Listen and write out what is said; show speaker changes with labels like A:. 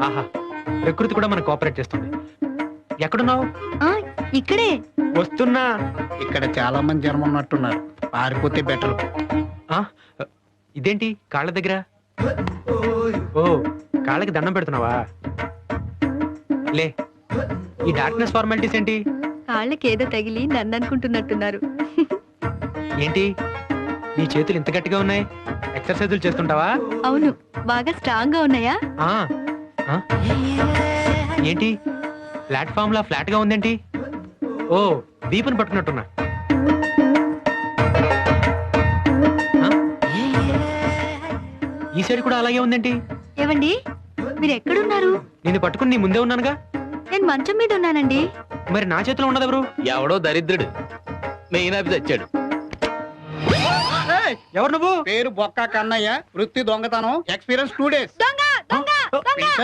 A: ఆహా, ప్రకృతి కూడా మనకు కోఆపరేట్ చేస్తుంది. ఎక్కడున్నావు?
B: ఇక్కడే
A: వస్తున్నా.
C: ఇక్కడ చాలా మంది జనం ఉన్నట్టున్నారు, పారిపోతే బెటర్.
A: ఆ, ఇదేంటి కాళ్ళ దగ్గర? ఓ, కాళ్ళకి దండం పెడుతున్నావా? లే, ఈ డార్క్నెస్ ఫార్మాలిటీస్ ఏంటి?
B: కాళ్ళకి ఏదో తగిలి నన్ను అనుకుంటున్నట్టున్నారు.
A: ఏంటి నీ చేతులు ఇంత గట్టిగా ఉన్నాయి? ఎక్సర్సైజులు చేస్తుంటావా?
B: అవును, బాగా స్ట్రాంగ్ గా ఉన్నాయా?
A: ఆ, ఆ? ఏంటి ప్లాట్ఫామ్ లా ఫ్లాట్ గా ఉందేంటి? ఓ, దీపని పట్టుకున్నట్టున్నా. ఆ? ఈ సైడ్ కూడా అలాగే ఉందేంటి?
B: ఏవండి, మీరు ఎక్కడున్నారు?
A: నిన్ను పట్టుకుని నీ ముందే ఉన్నానుగా.
B: నేను మంచం మీద ఉన్నానండి.
A: మరి నా చేతిలో ఉన్నదెవరు?
D: ఎవడో దరిద్రుడు మెయిన్ ఆఫీస్ వచ్చాడు.
A: ఎవరు నువ్వు?
C: పేరు బొక్క కన్నయ్య, వృత్తి దొంగతనం, ఎక్స్పీరియన్స్ 2 days.
B: దొంగ దొంగ దొంగ